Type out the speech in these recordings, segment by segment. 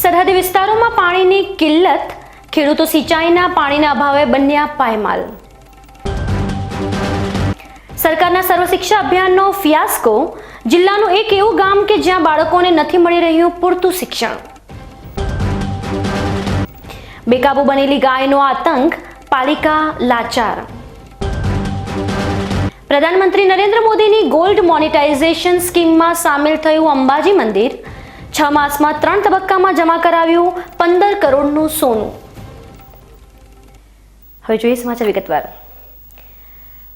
સરહદી વિસ્તારોમાં પાણીની કિલ્લત, ખેડૂતો સિંચાઈના પાણીના અભાવે બન્યા પાયમાલ। સરકારના સર્વ શિક્ષા અભિયાનનો ફિયાસ્કો, જિલ્લાનું એક એવું ગામ કે જ્યાં બાળકોને નથી મળી રહ્યું પૂરતું શિક્ષણ। બેકાબુ બનેલી ગાયનો આતંક, પાલિકા લાચાર। પ્રધાનમંત્રી નરેન્દ્ર મોદીની ગોલ્ડ મોનેટાઇઝેશન સ્કીમમાં સામેલ થયું અંબાજી મંદિર। 6 માસમાં 3 તબક્કામાં જમા કરાવ્યું 15 કરોડનું સોનું। હવે જોઈએ સમાચાર વિગતવાર।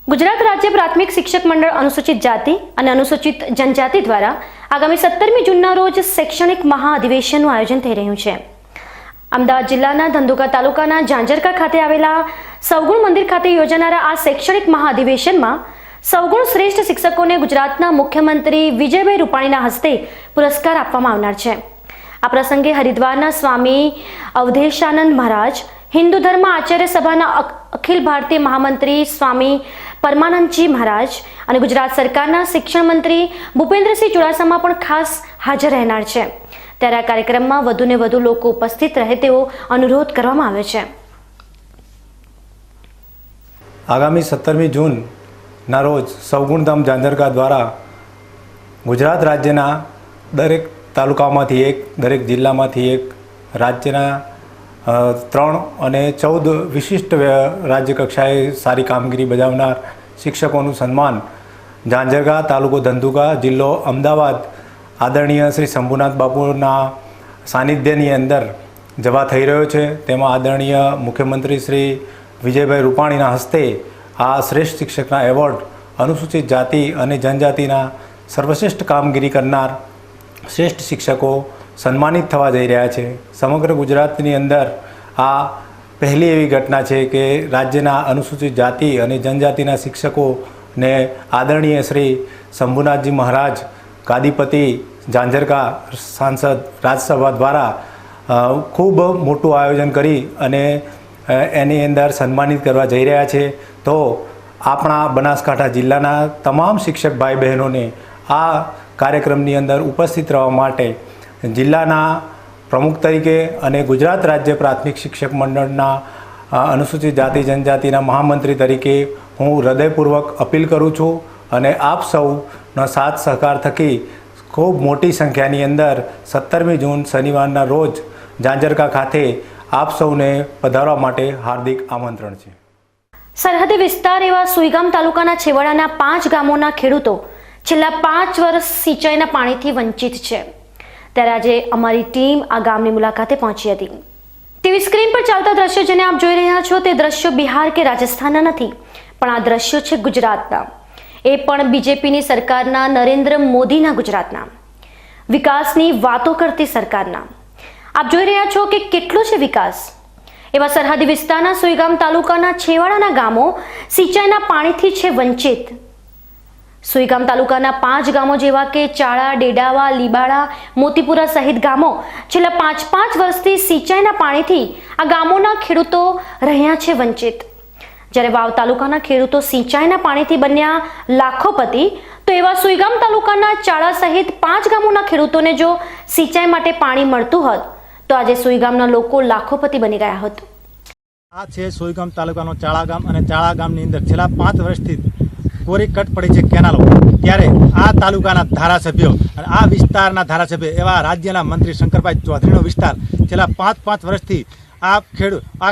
ગુજરાત રાજ્ય પ્રાથમિક શિક્ષક મંડળ અનુસૂચિત જાતિ અને અનુસૂચિત જનજાતિ દ્વારા આગામી 17મી જૂનના રોજ શૈક્ષણિક મહાઅધિવેશનનું આયોજન થઈ રહ્યું છે। અમદાવાદ જિલ્લાના ધંધુકા તાલુકાના ઝાંઝરકા ખાતે આવેલા સવગુણ મંદિર ખાતે યોજાનારા આ શૈક્ષણિક મહાઅધિવેશનમાં સવગુણ શ્રેષ્ઠ શિક્ષકોને ગુજરાતના મુખ્યમંત્રી વિજયભાઈ રૂપાણીના હસ્તે પુરસ્કાર આપવામાં આવનાર છે। આ પ્રસંગે હરિદ્વારના સ્વામી અવધેશાનંદ મહારાજ, હિન્દુ ધર્મ આચાર્ય સભાના અખિલ ભારતીય મહામંત્રી સ્વામી પરમાનંદજી મહારાજ અને ગુજરાત સરકારના શિક્ષણ મંત્રી ભૂપેન્દ્રસિંહ ચુડાસમા પણ ખાસ હાજર રહેનાર છે। ત્યારે આ કાર્યક્રમમાં વધુને વધુ લોકો ઉપસ્થિત રહે તેવો અનુરોધ કરવામાં આવ્યો છે। આગામી 17મી જૂનના રોજ સવગુણધામ ઝાંઝરકા દ્વારા ગુજરાત રાજ્યના દરેક તાલુકામાંથી એક, દરેક જિલ્લામાંથી એક, રાજ્યના 3 અને 14 વિશિષ્ટ રાજ્ય કક્ષાએ સારી કામગીરી બજાવનાર શિક્ષકોનું સન્માન ઝાંઝરકા, તાલુકો ધંધુકા, જિલ્લો અમદાવાદ આદરણીય શ્રી શંભુનાથ બાપુના સાનિધ્યની અંદર જવા થઈ રહ્યો છે। તેમાં આદરણીય મુખ્યમંત્રી શ્રી વિજયભાઈ રૂપાણીના હસ્તે આ શ્રેષ્ઠ શિક્ષકના એવોર્ડ અનુસૂચિત જાતિ અને જનજાતિના સર્વશ્રેષ્ઠ કામગીરી કરનાર શ્રેષ્ઠ શિક્ષકો સન્માનિત થવા જઈ રહ્યા છે। સમગ્ર ગુજરાતની અંદર આ પહેલી એવી ઘટના છે કે રાજ્યના અનુસૂચિત જાતિ અને જનજાતિના શિક્ષકોને આદરણીય શ્રી શંભુનાથજી મહારાજ ગાદીપતિ ઝાંઝરકા સાંસદ રાજ્યસભા દ્વારા ખૂબ મોટું આયોજન કરી અને એની અંદર સન્માનિત કરવા જઈ રહ્યા છે। તો આપણા બનાસકાંઠા જિલ્લાના તમામ શિક્ષક ભાઈ બહેનોને આ કાર્યક્રમની અંદર ઉપસ્થિત રહેવા માટે જિલ્લાના પ્રમુખ તરીકે અને ગુજરાત રાજ્ય પ્રાથમિક શિક્ષક મંડળના અનુસૂચિત જાતિ જનજાતિના મહામંત્રી તરીકે હું હૃદયપૂર્વક અપીલ કરું છું અને આપ સૌનો સાથ સહકાર થકી ખૂબ મોટી સંખ્યાની અંદર 17મી જૂન શનિવારના રોજ ઝાંઝરકા ખાતે આપ સૌને પધારવા માટે હાર્દિક આમંત્રણ છે। સરહદી વિસ્તાર એવા સુઈગામ તાલુકાના છેવાડાના 5 ગામોના ખેડૂતો છેલ્લા 5 વર્ષ સિંચાઈના પાણીથી વંચિત છે। ત્યારે આજે અમારી ટીમ આ ગામની મુલાકાતે પહોંચી હતી। ટીવી સ્ક્રીન પર ચાલતા દ્રશ્યો જેને આપ જોઈ રહ્યા છો તે દ્રશ્યો બિહાર કે રાજસ્થાનના નથી, પણ આ દ્રશ્યો છે ગુજરાતના, એ પણ બીજેપીની સરકારના, નરેન્દ્ર મોદીના ગુજરાતના, વિકાસની વાતો કરતી સરકારના। આપ જોઈ રહ્યા છો કે કેટલો છે વિકાસ। એવા સરહદી વિસ્તારના સુઈગામ તાલુકાના છેવાડાના ગામો સિંચાઈના પાણીથી છે વંચિત। સુઈગામ તાલુકાના 5 ગામો જેવા કે ચાળા, ડેડાવા, લીબાડા, મોતીપુરા સહિત ગામો છેલ્લા 5 વર્ષથી સિંચાઈના પાણીથી આ ગામોના ખેડૂતો રહ્યા છે વંચિત। જ્યારે વાવ તાલુકાના ખેડૂતો સિંચાઈના પાણીથી બન્યા લાખોપતિ, તો એવા સુઈગામ તાલુકાના ચાળા સહિત 5 ગામોના ખેડૂતોને જો સિંચાઈ માટે પાણી મળતું હોત તો આજે સુઈગામના લોકો લાખોપતિ બની ગયા હોત। આ છે સુઈગામ તાલુકાનો ચાળા ગામ અને ચાળા ગામની અંદર છેલ્લા 5 વર્ષથી કોરી કટ પડી છે કેનાલો। ત્યારે આ તાલુકાના ધારાસભ્યો અને આ વિસ્તારના ધારાસભ્ય એવા રાજ્યના મંત્રી શંકરભાઈ ચૌધરીનો વિસ્તાર છેલ્લા 5 વર્ષથી આ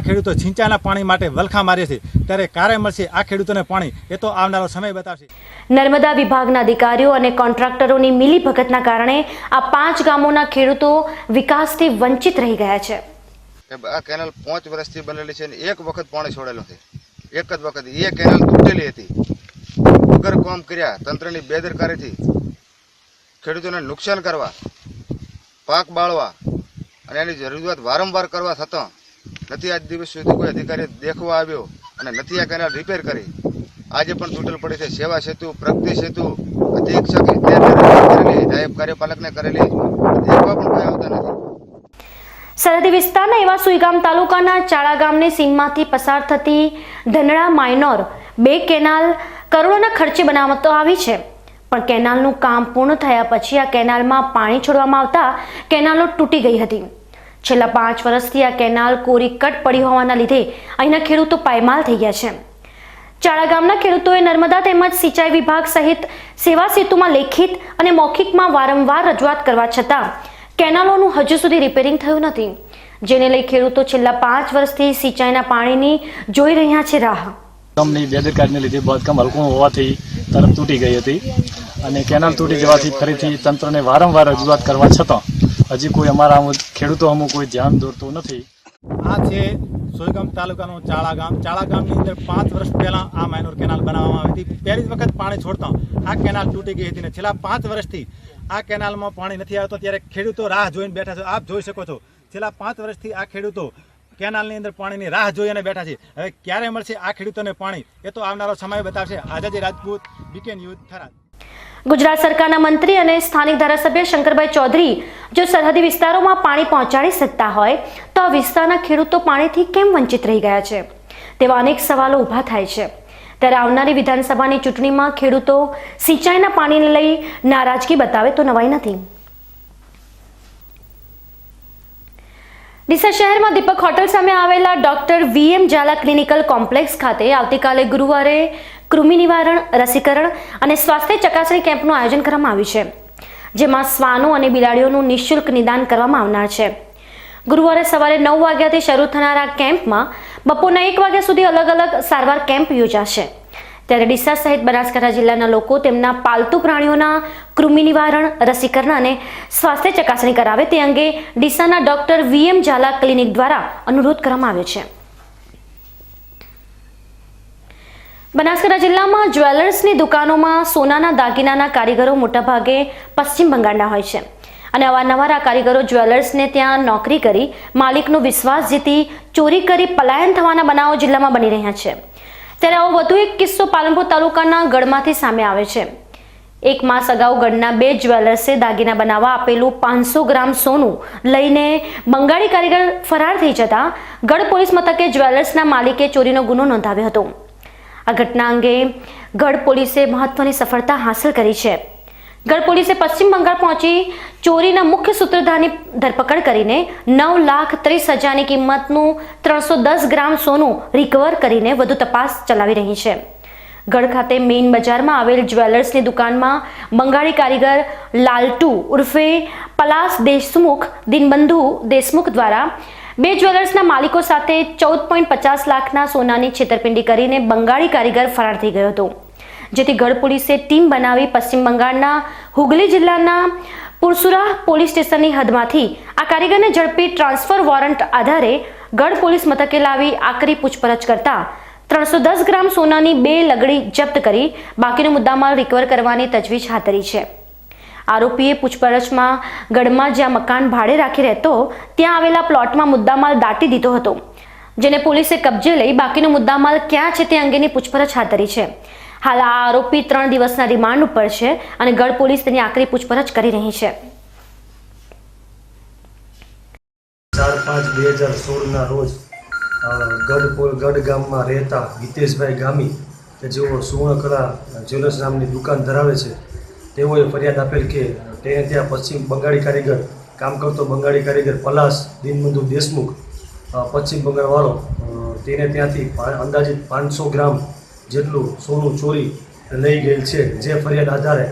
ખેડૂતો સિંચાઈના પાણી માટે વલખા મારે છે। ત્યારે ક્યારે મળશે આ ખેડૂતોને પાણી, એ તો આવનારો સમય બતાવશે। નર્મદા વિભાગના અધિકારીઓ અને કોન્ટ્રાક્ટરોની મિલીભગતના કારણે આ 5 ગામોના ખેડૂતો વિકાસથી વંચિત રહી ગયા છે। આ કેનાલ 5 વર્ષથી બનેલી છે અને એક વખત પાણી છોડેલું છે, એક જ વખત। એ કેનાલ તૂટેલી હતી, વગર કામ કર્યા તંત્રની બેદરકારીથી ખેડૂતોને નુકસાન કરવા, પાક બાળવા અને એની જરૂરિયાત વારંવાર કરવા છતાં નથી આજ દિવસ સુધી કોઈ અધિકારી દેખવા આવ્યો અને નથી આ કેનાલ રિપેર કરી। આજે પણ તૂટેલ પડી છે। સેવા સેતુ, પ્રગતિ સેતુ અધિક્ષક કરેલી, નાયબ કાર્યપાલકને કરેલી, દેખવા પણ કોઈ આવતા નથી। સરહદી વિસ્તારના એવા સુઈગામ તાલુકાના ચાળા ગામની સીમમાંથી પસાર થતી ધનડા માઇનોર 2 કેનાલ કરોડોના ખર્ચે બનાવવામાં આવી છે, પણ કેનાલનું કામ પૂર્ણ થયા પછી આ કેનાલમાં પાણી છોડવામાં આવતા કેનાલો તૂટી ગઈ હતી। છેલ્લા 5 વર્ષથી આ કેનાલ કોરી કટ પડી હોવાના લીધે અહીંના ખેડૂતો પાયમાલ થઈ ગયા છે. ચાળા ગામના ખેડૂતોએ નર્મદા તેમજ સિંચાઈ વિભાગ સહિત સેવા સેતુમાં લેખિત અને મૌખિકમાં વારંવાર રજૂઆત કરવા છતાં કેનાલોનું હજુ સુધી રિપેરિંગ થયું નથી, જેને લઈ ખેડૂતો છેલ્લા 5 વર્ષથી સિંચાઈના પાણીની જોઈ રહ્યા છે રાહ. ગામની બેદરકારીને લીધે બાંધકામ હલકું હોવાથી તરત તૂટી ગઈ હતી અને કેનાલ તૂટી જવાથી ફરીથી તંત્રને વારંવાર રજૂઆત કરવા છતાં હજી કોઈ અમારા ખેડૂતો અમુક કોઈ ધ્યાન દોરતું નથી. આ છે સોયગામ તાલુકાનું ચાળા ગામ. ચાળા ગામની અંદર 5 વર્ષ પહેલાં આ માઇનોર કેનાલ બનાવવામાં આવી હતી. પહેલી જ વખત પાણી છોડતા આ કેનાલ તૂટી ગઈ હતી ને છેલ્લા 5 વર્ષથી આ કેનાલમાં પાણી નથી આવતો, ત્યારે ખેડૂતો રાહ જોઈને બેઠા છે. આપ જોઈ શકો છો છેલ્લા 5 વર્ષથી આ ખેડૂતો કેનાલની અંદર પાણીની રાહ જોઈ અને બેઠા છે. હવે ક્યારે મળશે આ ખેડૂતોને પાણી, એ તો આવનારો સમય બતાવશે. આઝાદી રાજપૂત, BK ન્યૂઝ, થરાદ. ગુજરાત સરકારના મંત્રી અને સ્થાનિક ધારાસભ્ય શંકરભાઈ ચૌધરી જો સરહદી વિસ્તારોમાં પાણી પહોંચાડી શકતા હોય તો આ વિસ્તારના ખેડૂતો પાણીથી કેમ વંચિત રહી ગયા છે તેવા અનેક સવાલો ઊભા થાય છે. ત્યારે આવનારી વિધાનસભાની ચૂંટણીમાં ખેડૂતો સિંચાઈના પાણીને લઈ નારાજગી બતાવે તો નવાઈ નથી. ડીસા શહેરમાં દીપક હોટલ સામે આવેલા doctor VM Zala clinical complex ખાતે આવતીકાલે ગુરુવારે કૃમિ નિવારણ, રસીકરણ અને સ્વાસ્થ્ય ચકાસણી કેમ્પનું આયોજન કરવામાં આવ્યું છે, જેમાં શ્વાનો અને બિલાડીઓનું નિઃશુલ્ક નિદાન કરવામાં આવનાર છે. ગુરુવારે સવારે 9 વાગ્યાથી શરૂ થનાર આ કેમ્પમાં બપોરના 1 વાગ્યા સુધી અલગ અલગ સારવાર કેમ્પ યોજાશે. ત્યારે ડીસા સહિત બનાસકાંઠા જિલ્લાના લોકો તેમના પાલતુ પ્રાણીઓના કૃમિ નિવારણ, રસીકરણ અને સ્વાસ્થ્ય ચકાસણી કરાવે તે અંગે ડીસાના ડોક્ટર VM ઝાલા ક્લિનિક દ્વારા અનુરોધ કરવામાં આવ્યો છે. બનાસકાંઠા જિલ્લામાં જ્વેલર્સની દુકાનોમાં સોનાના દાગીનાના કારીગરો મોટાભાગે પશ્ચિમ બંગાળના હોય છે અને અવારનવાર આ કારીગરો જ્વેલર્સને ત્યાં નોકરી કરી માલિકનો વિશ્વાસ જીતી ચોરી કરી પલાયન થવાના બનાવો જિલ્લામાં બની રહ્યા છે. ત્યારે આવો વધુ એક કિસ્સો પાલનપુર તાલુકાના ગઢમાંથી સામે આવે છે. 1 માસ અગાઉ ગઢના 2 જ્વેલર્સે દાગીના બનાવવા આપેલું 500 ગ્રામ સોનું લઈને બંગાળી કારીગર ફરાર થઈ જતા ગઢ પોલીસ મથકે જ્વેલર્સના માલિકે ચોરીનો ગુનો નોંધાવ્યો હતો. આ ઘટના અંગે ગઢ પોલીસે મહત્વની સફળતા હાંસલ કરી છે. ગઢ પોલીસે પશ્ચિમ બંગાળ પહોંચી ચોરીના મુખ્ય સૂત્રધારની ધરપકડ કરીને 9,30,000ની કિંમતનું 310 ગ્રામ સોનું રિકવર કરીને વધુ તપાસ ચલાવી રહી છે. ગઢ ખાતે મેઇન બજારમાં આવેલ જ્વેલર્સની દુકાનમાં બંગાળી કારીગર લાલટુ ઉર્ફે પલાસ દેશમુખ દિનબંધુ દેશમુખ દ્વારા 2 જ્વેલર્સના માલિકો સાથે 14.50 લાખના સોનાની છેતરપિંડી કરીને બંગાળી કારીગર ફરાર થઈ ગયો હતો, જેથી ગઢ પોલીસે ટીમ બનાવી પશ્ચિમ બંગાળના હુગલી જિલ્લાના પુરસુરા પોલીસ સ્ટેશનની હદમાંથી આ કારીગરને ઝડપી ટ્રાન્સફર વોરંટ આધારે ગઢ પોલીસ મથકે લાવી આકરી પૂછપરછ કરતા 310 ગ્રામ સોનાની 2 લગડી જપ્ત કરી બાકીનો મુદ્દામાલ રિકવર કરવાની તજવીજ હાથ ધરી છે. આરોપીએ પૂછપરછમાં ગઢમાં જ્યાં મકાન ભાડે રાખી રહેતો ત્યાં આવેલા પ્લોટમાં મુદ્દામાલ દાટી દીધો હતો, જેને પોલીસે કબજે લઈ બાકીનો મુદ્દામાલ ક્યાં છે તે અંગેની પૂછપરછ હાથ ધરી છે. હાલ આ આરોપી 3 દિવસના રિમાન્ડ ઉપર છે અને ગઢ પોલીસ તેની આકરી પૂછપરછ કરી રહી છે. 4/5/2016ના રોજ ગઢ ગામમાં રહેતા હિતેશભાઈ ગામી કે જેઓ સુવર્ણકલા જ્વેલર્સ નામની દુકાન ધરાવે છે, તેઓએ ફરિયાદ આપેલ કે તેને ત્યાં પશ્ચિમ બંગાળી કારીગર કામ કરતો બંગાળી કારીગર પલાસ દિનબંધુ દેશમુખ પશ્ચિમ બંગાળવાળો તેને ત્યાંથી અંદાજિત 500 ગ્રામ જેટલું સોનું ચોરી લઈ ગયેલ છે. જે ફરિયાદ આધારે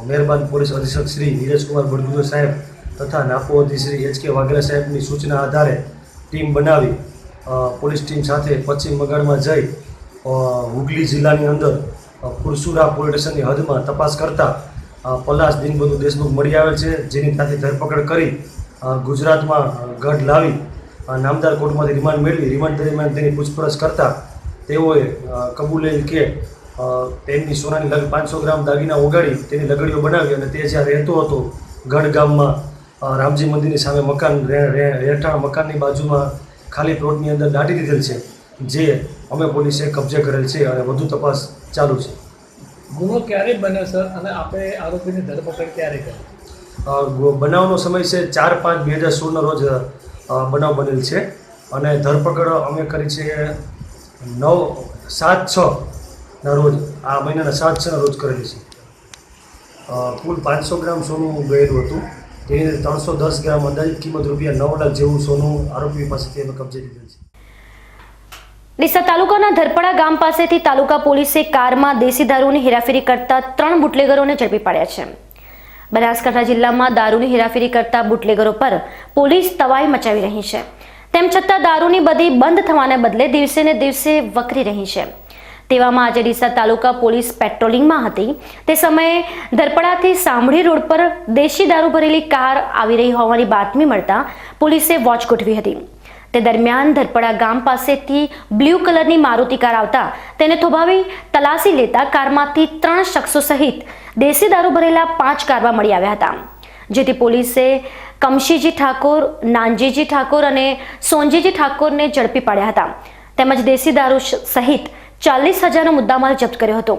મહેરબાન પોલીસ અધિક્ષક શ્રી નીરજકુમાર બડગુજર સાહેબ તથા નાપો અધિશ્રી HK વાઘેલા સાહેબની સૂચના આધારે ટીમ બનાવી પોલીસ ટીમ સાથે પશ્ચિમ બંગાળમાં જઈ હુગલી જિલ્લાની અંદર પુરસુરા પોલીસ સ્ટેશનની હદમાં તપાસ કરતા પલાસ દિનબંધુ દેશમુખ મળી આવેલ છે, જેની ત્યાંથી ધરપકડ કરી ગુજરાતમાં ગઢ લાવી નામદાર કોર્ટમાંથી રિમાન્ડ મેળવી રિમાન્ડ દરમિયાન તેની પૂછપરછ કરતા તેઓએ કબૂલેલ કે તેમની સોનાની 500 ગ્રામ દાગીના ઓગાળી તેની લગડીઓ બનાવી અને તે જ્યાં રહેતો હતો ગઢ ગામમાં રામજી મંદિરની સામે મકાન રહેઠાણ મકાનની બાજુમાં ખાલી પ્લોટની અંદર દાટી દીધેલ છે, જે અમે પોલીસે કબજે કરેલ છે અને વધુ તપાસ ચાલુ છે. ગુનો ક્યારે બન્યો સર અને આપણે આરોપીની ધરપકડ ક્યારે કરી? બનાવનો સમય છે 4/5/2016ના રોજ બનાવ બનેલ છે અને ધરપકડ અમે કરી છે 7/6ના રોજ, આ મહિનાના 7/6ના રોજ કરેલી છે. કુલ 500 ગ્રામ સોનું ગયેલું હતું તેની અંદર 310 ગ્રામ અંદાજિત કિંમત રૂપિયા 9 લાખ જેવું સોનું આરોપી પાસેથી અમે કબજે લીધેલ છે. ડીસા તાલુકાના ધરપડા ગામ પાસેથી તાલુકા પોલીસે કારમાં દેશી દારૂની હેરાફેરી કરતા 3 બુટલેગરોને ઝડપી પાડ્યા છે. બનાસકાંઠા જિલ્લામાં દારૂની હેરાફેરી કરતા બુટલેગરો પર પોલીસ તવાઈ મચાવી રહી છે. તેમ છતાં દારૂની બધી બંધ થવાને બદલે દિવસે ને દિવસે વકરી રહી છે. તેવામાં આજે ડીસા તાલુકા પોલીસ પેટ્રોલિંગમાં હતી તે સમયે ધરપડાથી સાંભળી રોડ પર દેશી દારૂ ભરેલી કાર આવી રહી હોવાની બાતમી મળતા પોલીસે વોચ ગોઠવી હતી. તે દરમિયાન ધરપડા ગામ પાસેથી બ્લુ કલરની મારુતિ કાર આવતા તેને થોભાવી તલાશી લેતા કારમાંથી 3 શખ્સો સહિત દેશી દારૂ ભરેલા 5 કારવા મળી આવ્યા હતા. જેથી પોલીસે કમશીજી ઠાકોર, નાનજીજી ઠાકોર અને સોનજીજી ઠાકોરને ઝડપી પાડ્યા હતા. તેમજ દેશી દારૂ સહિત 40,000નો મુદ્દામાલ જપ્ત કર્યો હતો.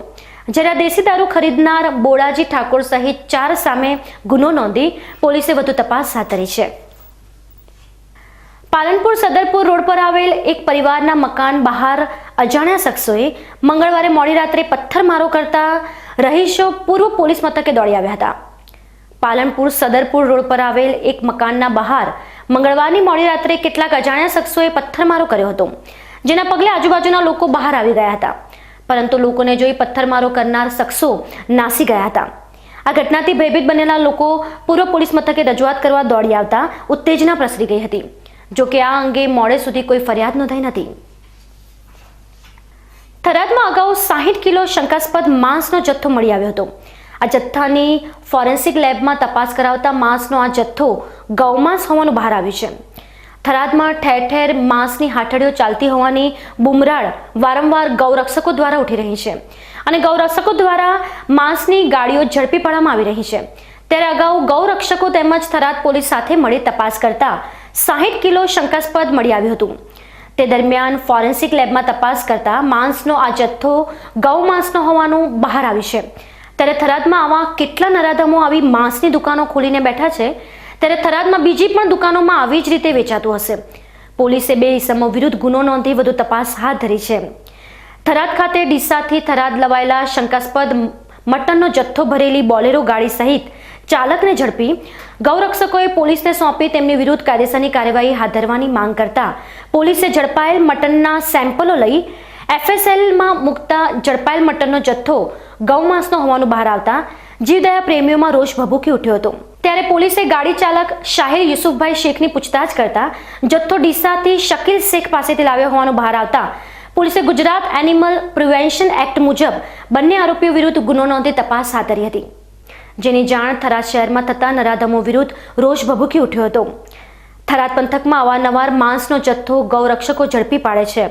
જ્યારે આ દેશી દારૂ ખરીદનાર બોડાજી ઠાકોર સહિત 4 સામે ગુનો નોંધી પોલીસે વધુ તપાસ હાથ ધરી છે. પાલનપુર સદરપુર રોડ પર આવેલ એક પરિવારના મકાન બહાર અજાણ્યા શખ્સોએ મંગળવારે મોડી રાત્રે પથ્થરમારો કરતા રહીશો પૂર્વ પોલીસ મથકે દોડી આવ્યા હતા. પાલનપુર સદરપુર રોડ પર આવેલ એક મકાનના બહાર મંગળવારની મોડી રાત્રે કેટલાક અજાણ્યા શખ્સોએ પથ્થરમારો કર્યો હતો, જેના પગલે આજુબાજુના લોકો બહાર આવી ગયા હતા. પરંતુ લોકોને જોઈ પથ્થરમારો કરનાર શખ્સો નાસી ગયા હતા. આ ઘટનાથી ભયભીત બનેલા લોકો પૂર્વ પોલીસ મથકે રજૂઆત કરવા દોડી આવતા ઉત્તેજના પ્રસરી ગઈ હતી. જોકે આ અંગે મોડે સુધી કોઈ ફરિયાદ નોંધાઈ નથી. થરાદમાં અગાઉ 60 કિલો શંકાસ્પદ માંસનો જથ્થો મળી આવ્યો હતો. આ જથ્થાની ફોરેન્સિક લેબમાં તપાસ કરાવતા માંસનો આ જથ્થો ગૌમાંસ હોવાનું બહાર આવ્યું છે. થરાદમાં ઠેર ઠેર માંસની હાથડીઓ ચાલતી હોવાની બુમરાળ વારંવાર ગૌરક્ષકો દ્વારા ઉઠી રહી છે અને ગૌરક્ષકો દ્વારા માંસની ગાડીઓ ઝડપી પાડવામાં આવી રહી છે. ત્યારે અગાઉ ગૌરક્ષકો તેમજ થરાદ પોલીસ સાથે મળી તપાસ કરતા 60 કિલો શંકાસ્પદ મળી આવ્યું હતું. તે દરમિયાન ફોરેન્સિક લેબમાં તપાસ કરતા માંસનો આ જથ્થો ગૌમાંસનો હોવાનું બહાર આવ્યું છે. ત્યારે થરાદમાં આવા કેટલા નરાધમો આવી માંસની દુકાનો ખોલીને બેઠા છે, ત્યારે થરાદમાં બીજી પણ દુકાનોમાં આવી જ રીતે વેચાતું હશે. પોલીસે 2 ઇસમો વિરુદ્ધ ગુનો નોંધી વધુ તપાસ હાથ ધરી છે. થરાદ ખાતે ડીસાથી થરાદ લવાયેલા શંકાસ્પદ મટનનો જથ્થો ભરેલી બોલેરો ગાડી સહિત ચાલકને ઝડપી ગૌરક્ષકોએ પોલીસને સોંપી તેમની વિરુદ્ધ કાયદેસરની કાર્યવાહી હાથ ધરવાની માંગ કરતા પોલીસે ઝડપાયેલ મટનના સેમ્પલો લઈ FSLમાં મૂકતા ઝડપાયેલ મટનનો જથ્થો ગૌમાંસનો હોવાનું બહાર આવતા જીવદયા પ્રેમીઓમાં રોષ ભભૂકી ઉઠ્યો હતો. ત્યારે પોલીસે ગાડી ચાલક શાહિર યુસુફભાઈ શેખની પૂછતાછ કરતા જથ્થો ડીસાથી શકીલ શેખ પાસેથી લાવ્યો હોવાનું બહાર આવતા પોલીસે ગુજરાત એનિમલ પ્રિવેન્શન એક્ટ મુજબ બંને આરોપીઓ વિરુદ્ધ ગુનો નોંધી તપાસ હાથ ધરી હતી. જેની જાણ થરાદ શહેરમાં થતા નરાધમો વિરુદ્ધ રોષ ભભૂકી ઉઠ્યો હતો. થરાદ પંથકમાં અવારનવાર માંસનો જથ્થો ગૌરક્ષકો ઝડપી પાડે છે,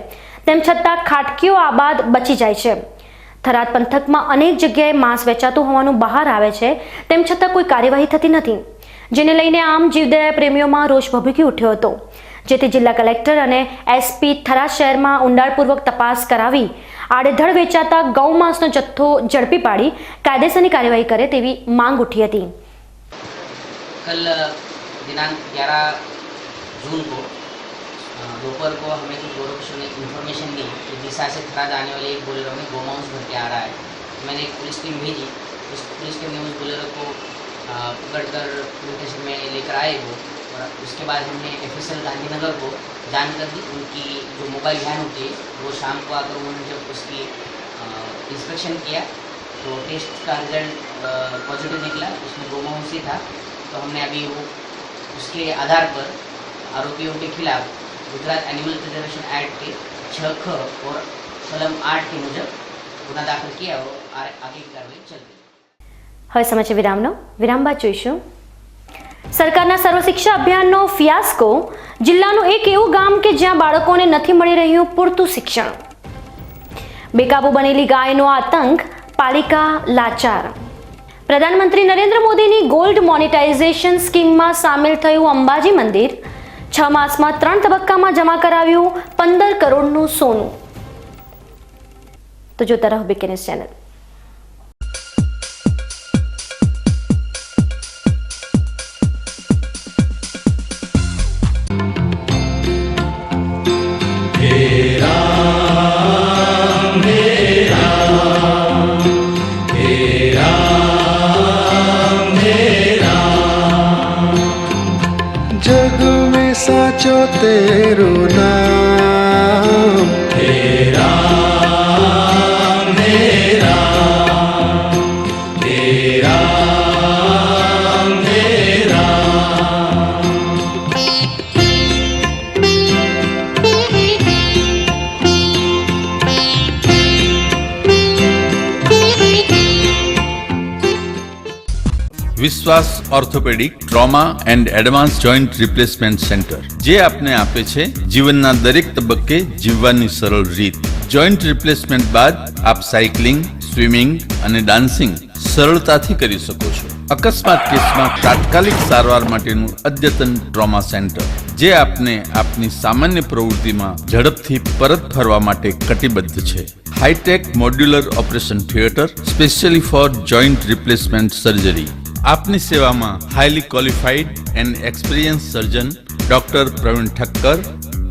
તેમ છતાં ખાટકીઓ આબાદ બચી જાય છે. થરાદ પંથકમાં અનેક જગ્યાએ માંસ વેચાતું હોવાનું બહાર આવે છે, તેમ છતાં કોઈ કાર્યવાહી થતી નથી, જેને લઈને આમ જીવદયા પ્રેમીઓમાં રોષ ભભૂકી ઉઠ્યો હતો. જેથી જિલ્લા કલેક્ટર અને SP થરાદ શહેરમાં ઊંડાણપૂર્વક તપાસ કરાવી આડેધડ વેચાતા ગૌમાંસનો જથ્થો ઝડપી પાડી કાયદેસરની કાર્યવાही करे તેવી માંગ उठी હતી. कल दिनांक 11 जून को दोपहर को हमें कुछ गौरक्षकों ने इन्फॉर्मेशन दी कि दिशा से थराद आने वाले एक बोलेरो में गौमांस भर के आ रहा है. मैंने एक पुलिस टीम भेजी. उस पुलिस टीम ने उस बोलेरो को पकड़कर पुलिस स्टेशन में लेकर आए वो, और उसके बाद हमने FSL गांधीनगर को जानकर दी. उनकी जो मोबाइल वैन होती है वो शाम को आकर उन्होंने जब उसकी इंस्पेक्शन किया तो टेस्ट का रिजल्ट पॉजिटिव निकला, उसमें गौमांस ही था. तो हमने अभी वो उसके आधार पर आरोपियों के खिलाफ गुजरात एनिमल प्रिजर्वेशन एक्ट के 6ख और कलम 8 के मुजब गुना दाखिल किया और आगे की कार्रवाई चल रही है. હવે સમાચાર વિરામ બાદ જોઈશું. સરકારના સર્વ શિક્ષા અભિયાનનો ફિયાસ્કો. જિલ્લાનું એક એવું ગામ કે જ્યાં બાળકોને નથી મળી રહ્યું પૂરતું શિક્ષણ. બેકાબુ બનેલી ગાયનો આતંક, પાલિકા લાચાર. પ્રધાનમંત્રી નરેન્દ્ર મોદીની ગોલ્ડ મોનેટાઇઝેશન સ્કીમમાં સામેલ થયું અંબાજી મંદિર. 6 માસમાં 3 તબક્કામાં જમા કરાવ્યું 15 કરોડનું સોનું. તો જોતા રહો BKNews ચેનલ. में साचो तेरो नाम हे राम हे राम हे राम हे राम। વિશ્વાસ orthopaedic trauma and advance joint replacement centre, જે આપને આપે છે જીવનના દરેક તબક્કે જીવવાની સરળ રીત. જોઈન્ટ રિપ્લેસમેન્ટ બાદ આપ સાયકલિંગ, સ્વિમિંગ અને ડાન્સિંગ સરળતાથી કરી શકો છો. અકસ્માત કેસમાં તાત્કાલિક સારવાર માટેનું અદ્યતન ટ્રોમા સેન્ટર, જે આપને આપની સામાન્ય પ્રવૃત્તિમાં ઝડપથી પરત ફરવા માટે કટિબદ્ધ છે. Hi tech modular operation theatre specially for joint replacement surgery. આપની સેવામાં highly qualified and experience surgeon doctor Pravin Thakkar,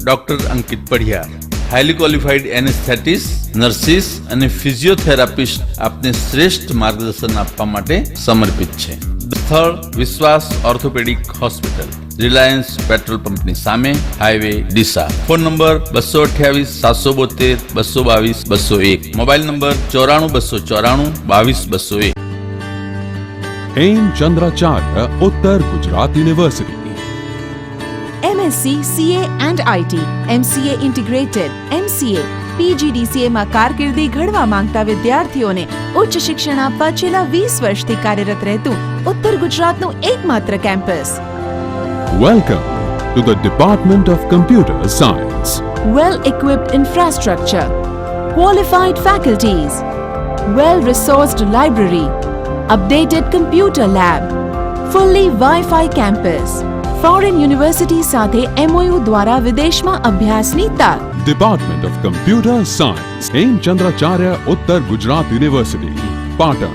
doctor Ankit Padhiyar, highly qualified anaesthetist, nurses અને ફિઝિયોથેરાપિસ્ટ આપને શ્રેષ્ઠ માર્ગદર્શન આપવા માટે સમર્પિત છે. સ્થળ વિશ્વાસ ઓર્થોપેડિક હોસ્પિટલ, રિલાયન્સ પેટ્રોલ પંપની સામે, highway Deesa. Phone number 228 772 222 201. Mobile number 94 294 22 201. Hemchandracharya Uttar Gujarat university MSc CA and IT, MCA integrated, MCA PGDCA માં કારકિર્દી ઘડવા માંગતા વિદ્યાર્થીઓને ઉચ્ચ શિક્ષણ આપવા છેલ્લા 20 વર્ષથી કાર્યરત રહેતું ઉત્તર ગુજરાતનું એકમાત્ર કેમ્પસ. Welcome to the department of computer science. Well equipped infrastructure, qualified faculties, well resourced library, updated computer lab, fully Wi-Fi campus, foreign university સાથે MOU દ્વારા વિદેશમાં અભ્યાસની તક. Department of computer science, Hemchandracharya Uttar Gujarat university, Patan.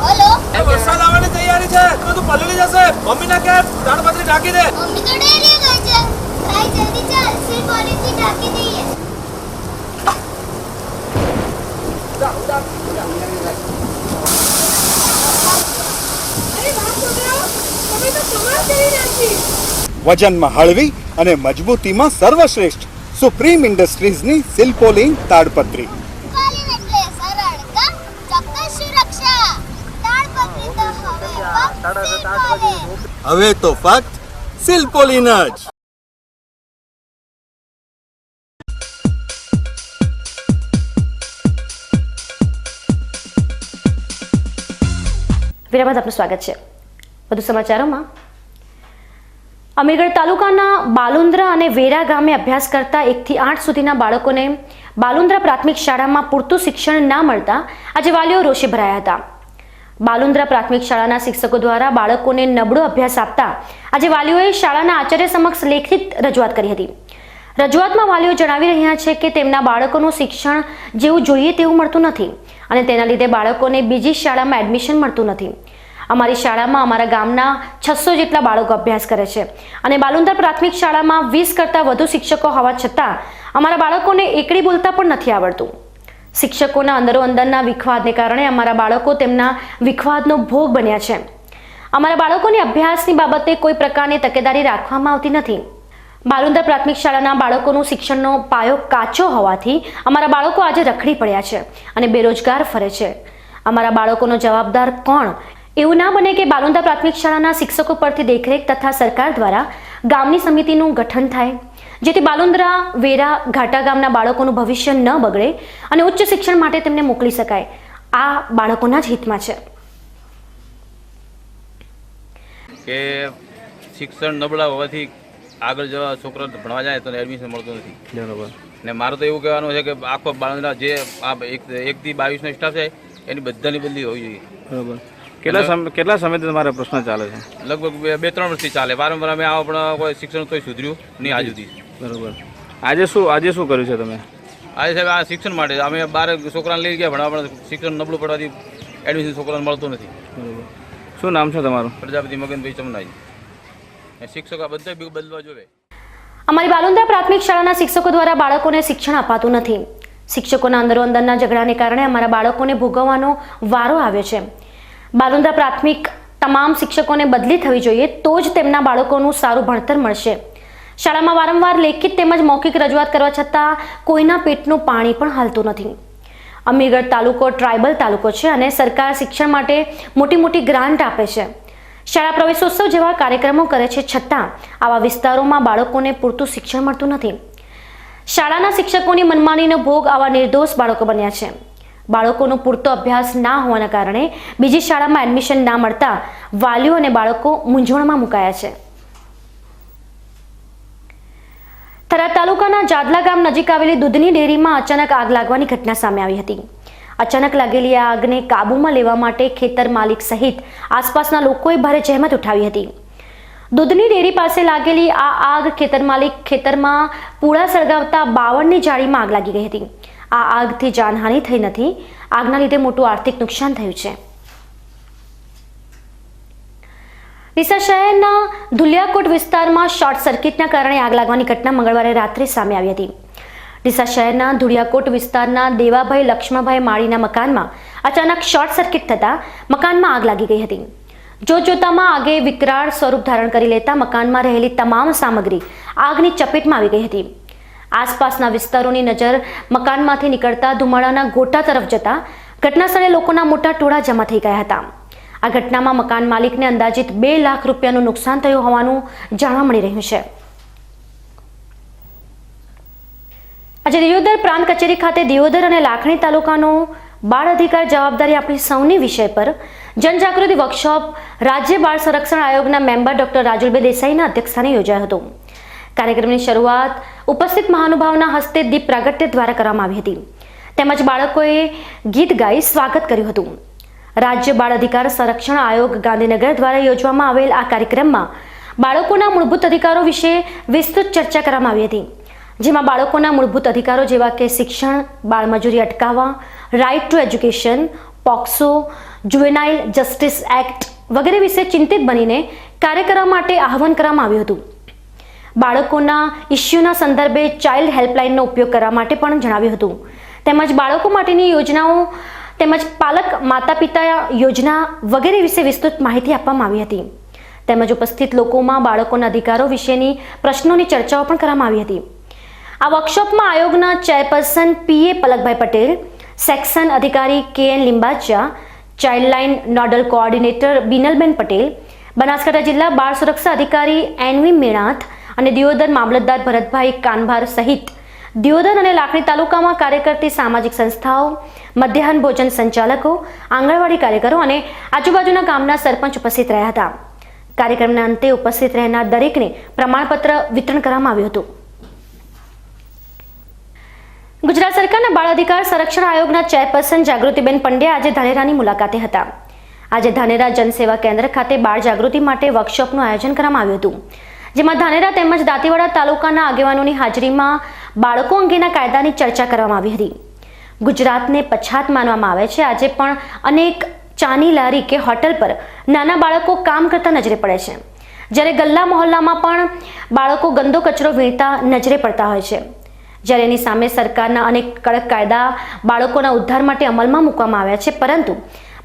Hello વરસાદ આવવાની તૈયારી છે, તું પલળી જશે. મમ્મીને કે તાડપત્રી ઢાંકી દે. મમ્મી તો ડેરી ગઈ છે. ભાઈ જલ્દી ચાલ, સિર્ફ ઓરેન્જથી ઢાંકી દઈએ. વજનમાં હળવી અને મજબૂતીમાં સર્વશ્રેષ્ઠ સુપ્રીમ ઇન્ડસ્ટ્રીઝની સિલ્પોલિન તાડપત્રી. કાલીન એટલે સરળ કામ, ચોક્કસ સુરક્ષા. તાડપત્રી તો હવે ફક્ત સિલ્પોલિન. હવે તો ફક્ત સિલ્પોલિન જ. વિરામ બાદ આપનું સ્વાગત છે. વધુ સમાચારોમાં, અમીરગઢ તાલુકાના બાલુન્દ્રા અને વેરા ગામે અભ્યાસ કરતા 1 થી 8 સુધીના બાળકોને બાલુન્દ્રા પ્રાથમિક શાળામાં પૂરતું શિક્ષણ ના મળતા આજે વાલીઓ રોષે ભરાયા હતા. બાલુન્દ્રા પ્રાથમિક શાળાના શિક્ષકો દ્વારા બાળકોને નબળો અભ્યાસ આપતા આજે વાલીઓએ શાળાના આચાર્ય સમક્ષ લેખિત રજૂઆત કરી હતી. રજૂઆતમાં વાલીઓ જણાવી રહ્યા છે કે તેમના બાળકોનું શિક્ષણ જેવું જોઈએ તેવું મળતું નથી અને તેના લીધે બાળકોને બીજી શાળામાં એડમિશન મળતું નથી. અમારી શાળામાં અમારા ગામના 600 જેટલા બાળકો અભ્યાસ કરે છે અને બાલુન્દ્રા પ્રાથમિક શાળામાં 20 કરતાં વધુ શિક્ષકો હોવા છતાં અમારા બાળકોને એકડી બોલતા પણ નથી આવડતું. શિક્ષકોના અંદરો અંદરના વિખવાદને કારણે અમારા બાળકો તેમના વિખવાદનો ભોગ બન્યા છે. અમારા બાળકોની અભ્યાસની બાબતે કોઈ પ્રકારની તકેદારી રાખવામાં આવતી નથી. બાલુન્દ્રા પ્રાથમિક શાળાના બાળકોનું શિક્ષણનો પાયો કાચો હોવાથી અમારા બાળકો આજે રખડી પડ્યા છે અને બેરોજગાર ફરે છે. અમારા બાળકોનો જવાબદાર કોણ? એવું ના બને કે બાલુન્દ્રા પ્રાથમિક શાળાના શિક્ષકો પરથી દેખરેખ તથા સરકાર દ્વારા ગામની સમિતિનું ગઠન થાય, જેથી બાલુન્દ્રા, વેરા, ઘાટા ગામના બાળકોનું ભવિષ્ય ન બગડે અને ઉચ્ચ શિક્ષણ માટે તેમને મોકલી શકાય. આ બાળકોના જ હિતમાં છે. કે શિક્ષણ નબળા હોવાથી આગળ જવા છોકરા ભણવા જાય તો એડમિશન મળતું નથી. બરાબર. ને મારું તો એવું કહેવાનું છે કે આખો બાલુન્દ્રા જે આ 1 થી 22નો સ્ટાફ છે એની બધાની બદલી હોવી જોઈએ. બરાબર. કેટલા સમયથી તમારા પ્રશ્ન ચાલે છે? લગભગ 2-3 વર્ષથી ચાલે. વારંવાર અમે આવો પણ કોઈ શિક્ષણ કોઈ સુધર્યું નહીં આજ સુધી. બરાબર. આજે શું કર્યું છે તમે? આજે સાહેબ આ શિક્ષણ માટે અમે 12 છોકરાને લઈ ગયા ભણવા, પણ શિક્ષણ નબળું પડવાથી એડમિશન છોકરાને મળતું નથી. બરાબર. શું નામ છે તમારું? પ્રજાપતિ મગનભાઈ ચમનાજી. શિક્ષકો આ બધા બદલવા જોઈએ. અમારી બાલુન્દ્રા પ્રાથમિક શાળાના શિક્ષકો દ્વારા બાળકોને શિક્ષણ અપાતું નથી. શિક્ષકોના અંદરો અંદરના ઝઘડાને કારણે અમારા બાળકોને ભોગવવાનો વારો આવ્યો છે. બાલુન્દ્રા પ્રાથમિક તમામ શિક્ષકોને બદલી થવી જોઈએ, તો જ તેમના બાળકોનું સારું ભણતર મળશે. શાળામાં વારંવાર લેખિત તેમજ મૌખિક રજૂઆત કરવા છતાં કોઈના પેટનું પાણી પણ હાલતું નથી. અમીરગઢ તાલુકો ટ્રાઇબલ તાલુકો છે અને સરકાર શિક્ષણ માટે મોટી મોટી ગ્રાન્ટ આપે છે, શાળા પ્રવેશોત્સવ જેવા કાર્યક્રમો કરે છે, છતાં આવા વિસ્તારોમાં બાળકોને પૂરતું શિક્ષણ મળતું નથી. શાળાના શિક્ષકોની મનમાનીનો ભોગ આવા નિર્દોષ બાળકો બન્યા છે. બાળકોનો પૂરતો અભ્યાસ ના હોવાના કારણે બીજી શાળામાં એડમિશન ના મળતા વાલીઓ અને બાળકો મૂંઝવણમાં મુકાયા છે. થરાદ તાલુકાના જાદલા ગામ નજીક આવેલી દૂધની ડેરીમાં અચાનક આગ લાગવાની ઘટના સામે આવી હતી. અચાનક લાગેલી આ આગને કાબૂમાં લેવા માટે ખેતર માલિક સહિત આસપાસના લોકોએ ભારે જહેમત ઉઠાવી હતી. દૂધની ડેરી પાસે લાગેલી આ આગ ખેતર માલિક ખેતરમાં પૂળા સળગાવતા 52ની જાળીમાં આગ લાગી ગઈ હતી. આ આગથી જાનહાનિ થઈ નથી. આગના લીધે મોટું આર્થિક નુકસાન થયું છે. ડીસા શહેરના ધુલિયાકોટ વિસ્તારમાં શોર્ટ સર્કિટના કારણે આગ લાગવાની ઘટના મંગળવારે રાત્રે સામે આવી હતી. ડીસા શહેરના ધુલિયાકોટ વિસ્તારના દેવાભાઈ લક્ષ્મણભાઈ માળીના મકાનમાં અચાનક શોર્ટ સર્કિટ થતાં મકાનમાં આગ લાગી ગઈ હતી. જોતજોતામાં આગે વિકરાળ સ્વરૂપ ધારણ કરી લેતા મકાનમાં રહેલી તમામ સામગ્રી આગની ચપેટમાં આવી ગઈ હતી. આસપાસના વિસ્તારોની નજર મકાનમાંથી નીકળતા ધુમાડાના ગોટા તરફ જતા ઘટના સ્થળે લોકોના મોટા ટોળા જમા થઈ ગયા હતા. આ ઘટનામાં મકાન માલિકને અંદાજિત 2 લાખ રૂપિયાનું નુકસાન થયું હોવાનું જાણવા મળી રહ્યું છે. આજે દિયોદર પ્રાંત કચેરી ખાતે દિયોદર અને લાખણી તાલુકાનો બાળ અધિકાર જવાબદારી આપણી સૌની વિષય પર જનજાગૃતિ વર્કશોપ રાજ્ય બાળ સંરક્ષણ આયોગના મેમ્બર ડોક્ટર રાજુલભાઈ દેસાઈના અધ્યક્ષસ્થાને યોજાયો હતો. કાર્યક્રમની શરૂઆત ઉપસ્થિત મહાનુભાવના હસ્તે દીપ પ્રાગટ્ય દ્વારા કરવામાં આવી હતી, તેમજ બાળકોએ ગીત ગાઈ સ્વાગત કર્યું હતું. રાજ્ય બાળ અધિકાર સંરક્ષણ આયોગ ગાંધીનગર દ્વારા યોજવામાં આવેલ આ કાર્યક્રમમાં બાળકોના મૂળભૂત અધિકારો વિશે વિસ્તૃત ચર્ચા કરવામાં આવી હતી, જેમાં બાળકોના મૂળભૂત અધિકારો જેવા કે શિક્ષણ, બાળમજૂરી અટકાવવા, right to education, POCSO, juvenile justice act વગેરે વિશે ચિંતિત બનીને કાર્ય કરવા માટે આહવાન કરવામાં આવ્યું હતું. બાળકોના ઇસ્યુના સંદર્ભે ચાઇલ્ડ હેલ્પલાઇનનો ઉપયોગ કરવા માટે પણ જણાવ્યું હતું, તેમજ બાળકો માટેની યોજનાઓ તેમજ પાલક માતા પિતા યોજના વગેરે વિશે વિસ્તૃત માહિતી આપવામાં આવી હતી. તેમજ ઉપસ્થિત લોકોમાં બાળકોના અધિકારો વિશેની પ્રશ્નોની ચર્ચાઓ પણ કરવામાં આવી હતી. આ વર્કશોપમાં આયોગના chairperson PA Palakbhai Patel, section અધિકારી KN Limbachiya, Childline nodal coordinator Binalben Patel, Banaskantha જિલ્લા બાળ સુરક્ષા અધિકારી એનવી મેણાથ અને દિયોદર મામલતદાર ભરતભાઈ કાનભાર સહિત દિયોદર અને લાખણી તાલુકામાં કાર્ય કરતી સામાજિક સંસ્થાઓ, મધ્યાહન ભોજન સંચાલકો, આંગણવાડી કાર્યકરો અને આજુબાજુના ગામના સરપંચ ઉપસ્થિત રહ્યા હતા. કાર્યક્રમના અંતે ઉપસ્થિત રહેનાર દરેકને પ્રમાણપત્ર વિતરણ કરવામાં આવ્યું હતું. ગુજરાત સરકારના બાળ અધિકાર સંરક્ષણ આયોગના ચેરપર્સન જાગૃતિબેન પંડ્યા આજે ધાનેરાની મુલાકાતે હતા. આજે ધાનેરા જનસેવા કેન્દ્ર ખાતે બાળ જાગૃતિ માટે વર્કશોપનું આયોજન કરવામાં આવ્યું હતું, જેમાં ધાનેરા તેમજ દાંતીવાડા તાલુકાના આગેવાનોની હાજરીમાં બાળકો અંગેના કાયદાની ચર્ચા કરવામાં આવી હતી. ગુજરાતને પછાત માનવામાં આવે છે. આજે પણ અનેક ચાની લારી કે હોટલ પર નાના બાળકો કામ કરતા નજરે પડે છે, જ્યારે ગલ્લા મહોલ્લામાં પણ બાળકો ગંદો કચરો વીણતા નજરે પડતા હોય છે. જ્યારે એની સામે સરકારના અનેક કડક કાયદા બાળકોના ઉદ્ધાર માટે અમલમાં મૂકવામાં આવ્યા છે, પરંતુ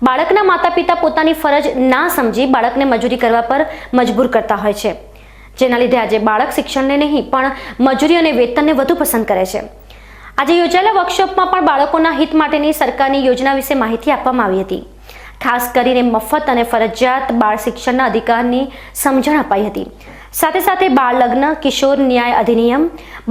બાળકના માતા પિતા પોતાની ફરજ ના સમજી બાળકને મજૂરી કરવા પર મજબૂર કરતા હોય છે, જેના લીધે આજે બાળક શિક્ષણને નહીં પણ મજૂરી અને વેતનને વધુ પસંદ કરે છે. આજે યોજાયેલા વર્કશોપમાં પણ બાળકોના હિત માટેની સરકારની યોજના વિશે માહિતી આપવામાં આવી હતી. ખાસ કરીને મફત અને ફરજિયાત બાળ શિક્ષણના અધિકારની સમજણ અપાઈ હતી. સાથે સાથે બાળ લગ્ન, કિશોર ન્યાય અધિનિયમ,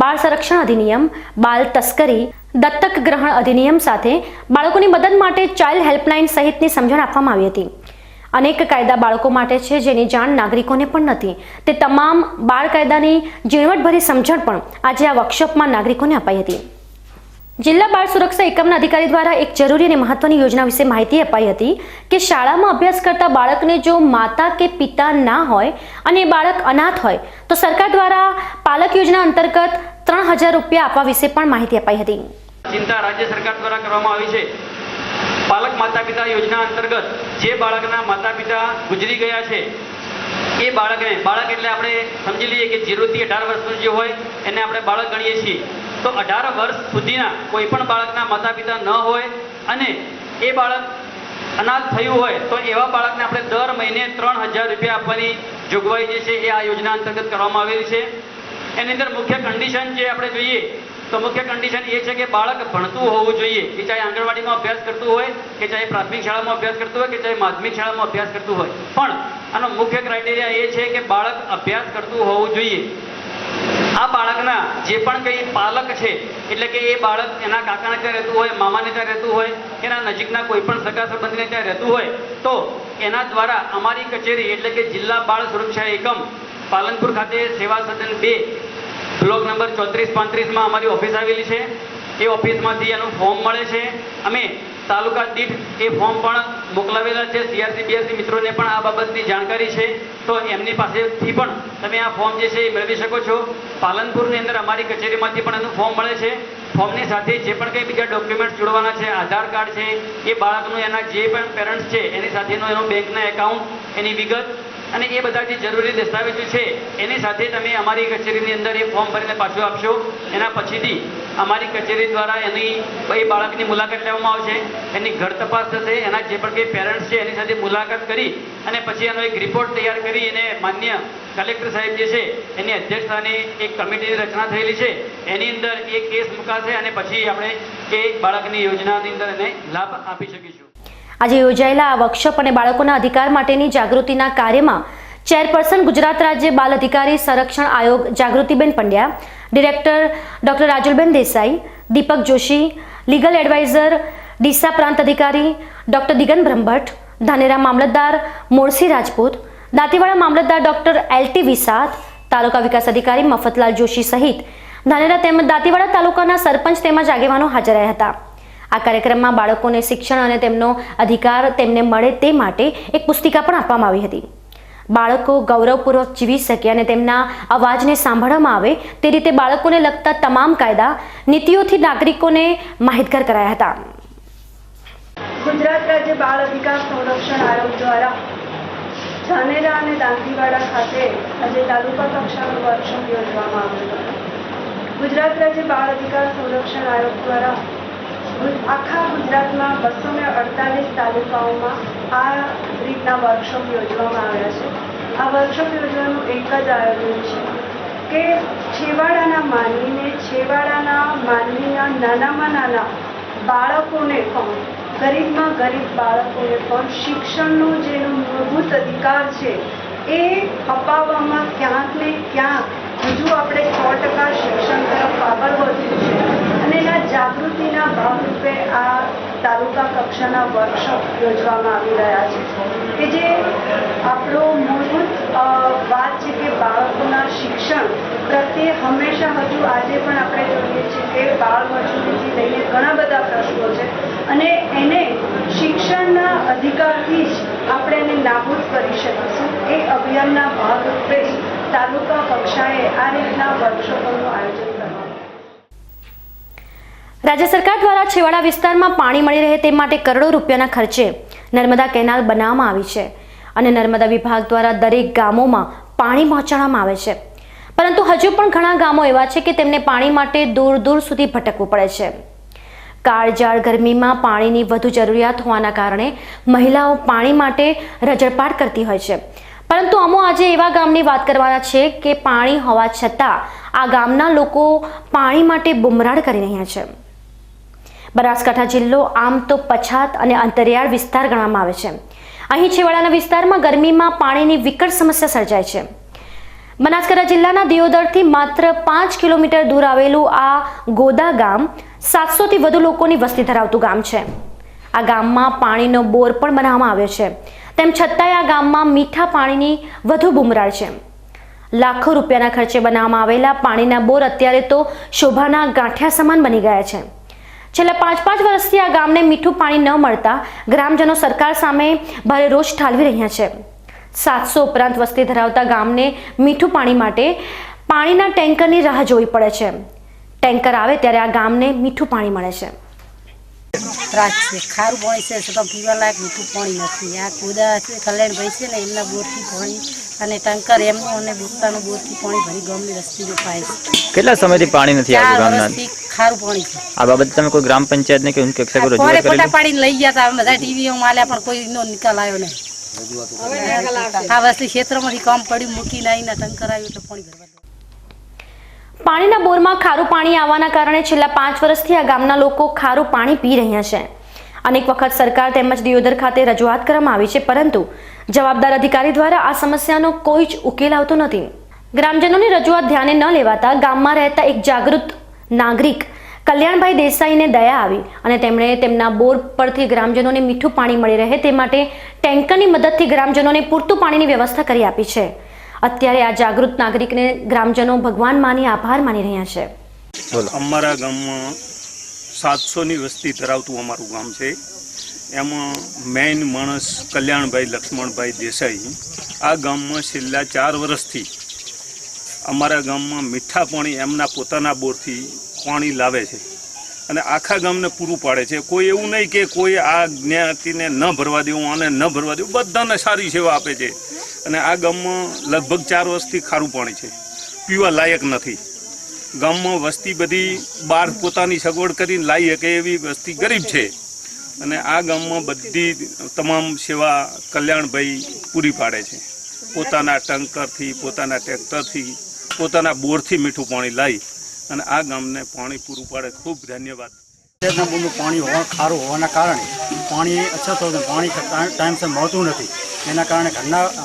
બાળ સંરક્ષણ અધિનિયમ, બાળ તસ્કરી, દત્તક ગ્રહણ અધિનિયમ સાથે બાળકોની મદદ માટે ચાઇલ્ડ હેલ્પલાઇન સહિતની સમજણ આપવામાં આવી હતી. અનેક કાયદા બાળકો માટે છે, જેની જાણ નાગરિકોને પણ નથી. તે તમામ બાળ કાયદાની ઝીણવટભરી સમજણ પણ આજે આ વર્કશોપમાં નાગરિકોને અપાઈ હતી. જિલ્લા બાળ સુરક્ષા એકમના અધિકારી દ્વારા એક જરૂરી અને મહત્વની યોજના વિશે માહિતી અપાઈ હતી કે શાળામાં અભ્યાસ કરતા બાળકને જો માતા કે પિતા ના હોય અને બાળક અનાથ હોય તો સરકાર દ્વારા પાલક યોજના અંતર્ગત 3000 રૂપિયા આપવા વિશે પણ માહિતી અપાઈ હતી. ચિંતા રાજ્ય સરકાર દ્વારા કરવામાં આવી છે. પાલક માતા પિતા યોજના અંતર્ગત જે બાળકના માતા પિતા ગુજરી ગયા છે એ બાળક એટલે આપણે સમજી લઈએ કે 0 થી 18 વર્ષનું જે હોય એને આપણે બાળક ગણીએ છીએ. તો 18 વર્ષ સુધીના કોઈ પણ બાળકના માતા પિતા ન હોય અને એ બાળક અનાથ થયું હોય તો એવા બાળકને આપણે દર મહિને 3,000 રૂપિયા આપવાની જોગવાઈ જે છે એ આ યોજના અંતર્ગત કરવામાં આવેલી છે. એની અંદર મુખ્ય કન્ડિશન જે આપણે જોઈએ તો મુખ્ય કન્ડિશન એ છે કે બાળક ભણતું હોવું જોઈએ, કે ચાહે આંગણવાડીમાં અભ્યાસ કરતું હોય, કે ચાહે પ્રાથમિક શાળામાં અભ્યાસ કરતું હોય, કે ચાહે માધ્યમિક શાળામાં અભ્યાસ કરતું હોય. પણ આનો મુખ્ય ક્રાઇટેરિયા એ છે કે બાળક અભ્યાસ કરતું હોવું જોઈએ. આ બાળકના જે પણ કંઈ પાલક છે, એટલે કે એ બાળક એના કાકાને ત્યાં રહેતું હોય, મામાને ત્યાં રહેતું હોય, એના નજીકના કોઈ પણ સગા સંબંધીને ત્યાં રહેતું હોય તો એના દ્વારા અમારી કચેરી એટલે કે જિલ્લા બાળ સુરક્ષા એકમ પાલનપુર ખાતે સેવા સદન 2 બ્લોક નંબર 34-35 અમારી ઓફિસ આવેલી છે. એ ઓફિસમાંથી એનું ફોર્મ મળે છે. અમે તાલુકા દીઠ એ ફોર્મ પણ મોકલાવેલા છે. CRC BRC મિત્રોને પણ આ બાબતની જાણકારી છે, તો એમની પાસેથી પણ તમે આ ફોર્મ જે છે એ મેળવી શકો છો. પાલનપુરની અંદર અમારી કચેરીમાંથી પણ એનું ફોર્મ મળે છે. ફોર્મની સાથે જે પણ કંઈ બીજા ડોક્યુમેન્ટ્સ જોડવાના છે, આધાર કાર્ડ છે, એ બાળકનું એના જે પણ પેરેન્ટ્સ છે એની સાથેનો એનો બેંકના એકાઉન્ટ, એની વિગત અને એ બધા જે જરૂરી દસ્તાવેજો છે એની સાથે તમે અમારી કચેરીની અંદર એ ફોર્મ ભરીને પાછું આપશો. એના પછીથી અમારી કચેરી દ્વારા એની એ બાળકની મુલાકાત લેવામાં આવશે, એની ઘર તપાસ થશે, એના જે પણ કંઈ પેરેન્ટ્સ છે એની સાથે મુલાકાત કરી અને પછી એનો એક રિપોર્ટ તૈયાર કરી એને માન્ય કલેક્ટર સાહેબ જે છે એની અધ્યક્ષતાની એક કમિટીની રચના થયેલી છે. એની અંદર એ કેસ મુકાશે અને પછી આપણે એ બાળકની યોજનાની અંદર એને લાભ આપી શકીશું. આજે યોજાયેલા આ વર્કશોપ અને બાળકોના અધિકાર માટેની જાગૃતિના કાર્યમાં ચેરપર્સન ગુજરાત રાજ્ય બાલ અધિકારી સંરક્ષણ આયોગ જાગૃતિબેન પંડ્યા, ડિરેક્ટર ડોક્ટર રાજુલબેન દેસાઈ, દીપક જોશી, લીગલ એડવાઇઝર ડીસા પ્રાંત અધિકારી ડોક્ટર દિગન બ્રહ્મભટ્ટ, ધાનેરા મામલતદાર મોરસી રાજપૂત, દાંતીવાડા મામલતદાર ડોક્ટર LT વિસાત, તાલુકા વિકાસ અધિકારી મફતલાલ જોશી સહિત ધાનેરા તેમજ દાંતીવાડા તાલુકાના સરપંચ તેમજ આગેવાનો હાજર રહ્યા હતા. આ કાર્યક્રમમાં બાળકોને શિક્ષણ અને તેમનો અધિકાર તેમને મળે તે માટે એક પુસ્તિકા પણ આપવામાં આવી હતી. બાળકો ગૌરવપૂર્વક જીવી શકે અને તેમના અવાજને સાંભળવામાં આવે તે રીતે બાળકોને લગતા તમામ કાયદા નીતિઓથી નાગરિકોને માહિતગાર કરાયા હતા. ગુજરાત રાજ્ય બાળ અધિકાર સંરક્ષણ આયોગ દ્વારા ધાનેરા અને દાંતીવાડા ખાતે આજે તાલુકા કક્ષાનો વર્કશોપ યોજવામાં આવ્યો હતો. ગુજરાત રાજ્ય બાળ અધિકાર સંરક્ષણ આયોગ દ્વારા આખા ગુજરાતમાં 248 તાલુકાઓમાં આ રીતના વર્કશોપ યોજવામાં આવ્યા છે. આ વર્કશોપ યોજવાનું એક જ આયોજન છે કે છેવાડાના માનવીના નાનામાં નાના બાળકોને પણ, ગરીબમાં ગરીબ બાળકોને પણ શિક્ષણનો જેનો મૂળભૂત અધિકાર છે એ અપાવવામાં ક્યાંક ને ક્યાંક હજુ આપણે 100% શિક્ષણ તરફ આગળ વધ્યું છે અને એના જાગૃતિના ભાગરૂપે આ તાલુકા કક્ષાના વર્કશોપ યોજવામાં આવી રહ્યા છે કે જે આપણો મૂળભૂત વાત છે કે બાળકોના શિક્ષણ પ્રત્યે હંમેશા હજુ આજે પણ આપણે જોઈએ છીએ કે બાળ મજૂરીથી લઈને ઘણા બધા પ્રશ્નો છે અને એને શિક્ષણના અધિકારથી જ આપણે એને નાબૂદ કરી શકીશું. એ અભિયાનના ભાગરૂપે તાલુકા કક્ષાએ આ રીતના વર્કશોપોનું આયોજન કરવામાં. રાજ્ય સરકાર દ્વારા છેવાડા વિસ્તારમાં પાણી મળી રહે તે માટે કરોડો રૂપિયાના ખર્ચે નર્મદા કેનાલ બનાવવામાં આવી છે અને નર્મદા વિભાગ દ્વારા દરેક ગામોમાં પાણી પહોંચાડવામાં આવે છે. પરંતુ હજુ પણ ઘણા ગામો એવા છે કે તેમને પાણી માટે દૂર દૂર સુધી ભટકવું પડે છે. કાળઝાળ ગરમીમાં પાણીની વધુ જરૂરિયાત હોવાના કારણે મહિલાઓ પાણી માટે રજળપાટ કરતી હોય છે. પરંતુ અમો આજે એવા ગામની વાત કરવાના છે કે પાણી હોવા છતાં આ ગામના લોકો પાણી માટે બુમરાડ કરી રહ્યા છે. બનાસકાંઠા જિલ્લો આમ તો પછાત અને અંતરિયાળ વિસ્તાર ગણવામાં આવે છે. અહીં છેવાડાના વિસ્તારમાં ગરમીમાં પાણીની વિકટ સમસ્યા સર્જાય છે. બનાસકાંઠા જિલ્લાના દિયોદરથી માત્ર 5 કિલોમીટર દૂર આવેલું આ ગોદા ગામ 700થી વધુ લોકોની વસ્તી ધરાવતું ગામ છે. આ ગામમાં પાણીનો બોર પણ બનાવવામાં આવ્યો છે. તેમ છતાંય આ ગામમાં મીઠા પાણીની વધુ બુમરાડ છે. લાખો રૂપિયાના ખર્ચે બનાવવામાં આવેલા પાણીના બોર અત્યારે તો શોભાના ગાંઠિયા સમાન બની ગયા છે. છેલ્લા 5 વર્ષથી આ ગામને મીઠું પાણી ન મળતા ગ્રામજનો સરકાર સામે ભારે રોષ ઠાલવી રહ્યા છે. 700 ઉપરાંત વસ્તી ધરાવતા ગામને મીઠું પાણી માટે પાણીના ટેન્કરની રાહ જોવી પડે છે. ટેન્કર આવે ત્યારે આ ગામને મીઠું પાણી મળે છે. ત્રાસ છે, ખારું પાણી છે છતાં પીવા લાયક મીઠું પાણી નથી. આ કુદા છે કલ્યાણભાઈ છે ને એમના બોરથી પાણી અને ટેન્કર એમનું અને બોરતાનું બોરથી પાણી ભરી ગામની વસ્તી જો પાય છે. કેટલા સમયથી પાણી નથી આવતું ગામના? ખારું પાણી છે આ બાબતે તમે કોઈ ગ્રામ પંચાયત ને કે ઊંચ કક્ષા કોઈ કોરે રજૂઆત ફોટા કરેલી? પાડીને લઈ ગયા હતા બધા ટીવીઓ માલ્યા પણ કોઈનો નિકાલ આવ્યો નહીં આ વસ્તુ ક્ષેત્રમાંથી કામ પડ્યું મૂકીને આવીને ટંકર આવ્યું એટલે પાણી ભરવા પાણીના બોરમાં ખારું પાણી આવવાના કારણે છેલ્લા 5 વર્ષથી આ ગામના લોકો ખારું પાણી પી રહ્યા છે. અનેક વખત સરકાર તેમજ દિયોદર ખાતે રજૂઆત કરવામાં આવી છે, પરંતુ જવાબદાર અધિકારી દ્વારા આ સમસ્યાનો કોઈ જ ઉકેલ આવતો નથી. ગ્રામજનોની રજૂઆત ધ્યાને ન લેવાતા ગામમાં રહેતા એક જાગૃત નાગરિક કલ્યાણભાઈ દેસાઈને દયા આવી અને તેમણે તેમના બોર પરથી ગ્રામજનોને મીઠું પાણી મળી રહે તે માટે ટેન્કરની મદદથી ગ્રામજનોને પૂરતું પાણીની વ્યવસ્થા કરી આપી છે. અત્યારે આ જાગૃત નાગરિકને ગ્રામજનો ભગવાન માની આભાર માની રહ્યા છે. અમારા ગામમાં 700ની વસ્તી ધરાવતું અમારું ગામ છે. એમાં મેઇન માણસ કલ્યાણભાઈ લક્ષ્મણભાઈ દેસાઈ આ ગામમાં છેલ્લા 4 વર્ષથી અમારા ગામમાં મીઠા પાણી એમના પોતાના બોરથી પાણી લાવે છે અને આખા ગામને પૂરું પાડે છે. કોઈ એવું નહીં કે કોઈ આ જ્ઞાતિને ન ભરવા દેવું અને ન ભરવા દેવું, બધાને સારી સેવા આપે છે. અને આ ગામમાં લગભગ 4 વર્ષથી ખારું પાણી છે, પીવા લાયક નથી. ગામમાં વસ્તી બધી બહાર પોતાની સગવડ કરીને લાવી શકે એવી વસ્તી ગરીબ છે અને આ ગામમાં બધી તમામ સેવા કલ્યાણભાઈ પૂરી પાડે છે. પોતાના ટંકરથી, પોતાના ટ્રેક્ટરથી, પોતાના બોરથી મીઠું પાણી લાવી અને આ ગામને પાણી પૂરું પાડે. ખૂબ ધન્યવાદ. બોરનું પાણી ખારું હોવાના કારણે પાણી અછત હોય, પાણી ટાઈમસર મળતું નથી. એના કારણે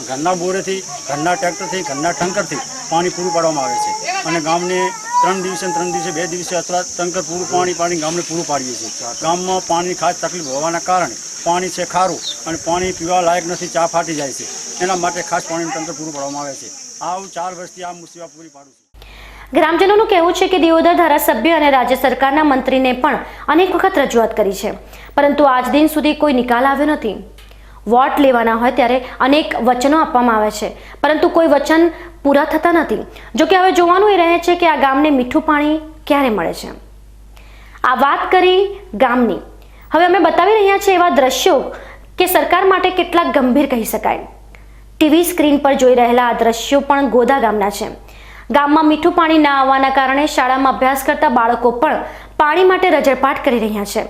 ઘરના બોરેથી, ઘરના ટ્રેક્ટરથી, ઘરના ટંકરથી પાણી પૂરું પાડવામાં આવે છે અને ગામને 3 દિવસે 2 દિવસે અથવા ટંકર પૂરું પાણી ગામને પૂરું પાડીએ છીએ. ગામમાં પાણીની ખાસ તકલીફ હોવાના કારણે પાણી છે ખારું અને પાણી પીવા લાયક નથી, ચા ફાટી જાય છે. એના માટે ખાસ પાણીનું ટંકર પૂરું પાડવામાં આવે છે. આવું 4 વર્ષથી આ સેવા પૂરી પાડું છું. ગ્રામજનોનું કહેવું છે કે દિયોદર ધારાસભ્ય અને રાજ્ય સરકારના મંત્રીને પણ અનેક વખત રજૂઆત કરી છે, પરંતુ આજ દિન સુધી કોઈ નિકાલ આવ્યો નથી. વોટ લેવાના હોય ત્યારે અનેક વચનો આપવામાં આવે છે, પરંતુ કોઈ વચન પૂરા થતા નથી. જો કે હવે જોવાનું એ રહે છે કે આ ગામને મીઠું પાણી ક્યારે મળે છે. આ વાત કરી ગામની. હવે અમે બતાવી રહ્યા છીએ એવા દ્રશ્યો કે સરકાર માટે કેટલા ગંભીર કહી શકાય. ટીવી સ્ક્રીન પર જોઈ રહેલા આ દ્રશ્યો પણ ગોદા ગામના છે. ગામમાં મીઠું પાણી ના આવવાના કારણે શાળામાં અભ્યાસ કરતા બાળકો પણ પાણી માટે રજળપાટ કરી રહ્યા છે.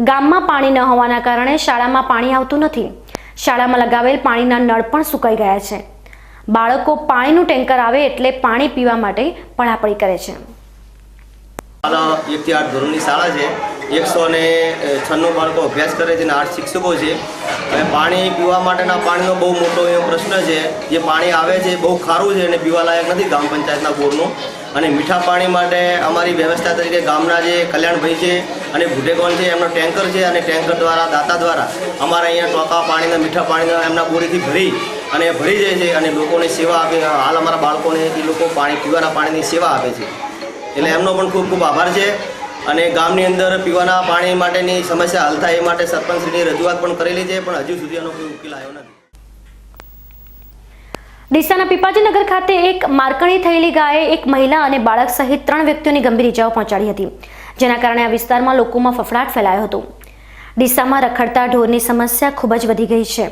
ગામમાં પાણી ન હોવાના કારણે શાળામાં પાણી આવતું નથી. શાળામાં લગાવેલ પાણીના નળ પણ સુકાઈ ગયા છે. બાળકો પાણીનું ટેન્કર આવે એટલે પાણી પીવા માટે પડાપડી કરે છે. 1 થી 8 ધોરણની શાળા છે. 196 બાળકો અભ્યાસ કરે છે અને 8 શિક્ષકો છે. અને પાણી પીવા માટેના પાણીનો બહુ મોટો એવો પ્રશ્ન છે. જે પાણી આવે છે બહુ ખારું છે અને પીવા લાયક નથી ગ્રામ પંચાયતના બોરનું. અને મીઠા પાણી માટે અમારી વ્યવસ્થા તરીકે ગામના જે કલ્યાણભાઈ છે અને ભૂટેકોન છે એમનો ટેન્કર છે અને ટેન્કર દ્વારા દાતા દ્વારા અમારા અહીંયા ટોકા પાણીના મીઠા પાણીના એમના બોરીથી ભરી જાય છે અને લોકોને સેવા આપે. હાલ અમારા બાળકોને એ લોકો પાણી પીવાના પાણીની સેવા આપે છે. એટલે એમનો પણ ખૂબ ખૂબ આભાર છે. અને ગામની અંદર પીવાના પાણી માટેની સમસ્યા હલ થાય એ માટે સરપંચશ્રીની રજૂઆત પણ કરેલી છે, પણ હજુ સુધી એનો કોઈ ઉકેલ આવ્યો નથી. ડીસાના પીપાજીનગર ખાતે એક મારકણી થયેલી ગાયે એક મહિલા અને બાળક સહિત 3 વ્યક્તિઓને ગંભીર ઇજાઓ પહોંચાડી હતી, જેના કારણે આ વિસ્તારમાં લોકોમાં ફફડાટ ફેલાયો હતો. ડીસામાં રખડતા ઢોરની સમસ્યા ખૂબ જ વધી ગઈ છે.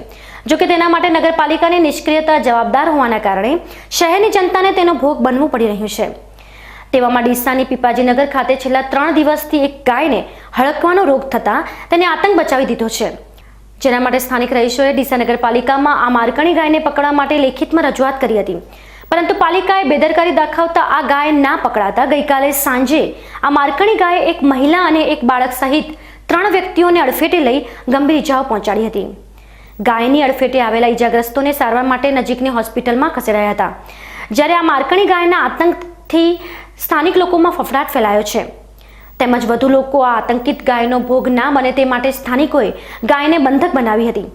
જોકે તેના માટે નગરપાલિકાની નિષ્ક્રિયતા જવાબદાર હોવાના કારણે શહેરની જનતાને તેનો ભોગ બનવું પડી રહ્યું છે. તેવામાં ડીસાની પીપાજીનગર ખાતે છેલ્લા 3 દિવસથી એક ગાયને હડકવાનો રોગ થતાં તેને આતંક બચાવી દીધો છે, જેના માટે સ્થાનિક રહીશોએ ડીસા નગરપાલિકામાં આ મારકણી ગાયને પકડવા માટે લેખિતમાં રજૂઆત કરી હતી, પરંતુ પાલિકાએ બેદરકારી દાખવતા આ ગાય ના પકડાતા ગઈકાલે સાંજે આ મારકણી ગાયે એક મહિલા અને એક બાળક સહિત 3 વ્યક્તિઓને અડફેટે લઈ ગંભીર ઇજાઓ પહોંચાડી હતી. ગાયની અડફેટે આવેલા ઇજાગ્રસ્તોને સારવાર માટે નજીકની હોસ્પિટલમાં ખસેડાયા હતા. જ્યારે આ મારકણી ગાયના આતંકથી સ્થાનિક લોકોમાં ફફડાટ ફેલાયો છે, તેમજ વધુ લોકો આ આતંકિત ગાયનો ભોગ ના બને તે માટે સ્થાનિકોએ ગાયને બંધક બનાવી હતી.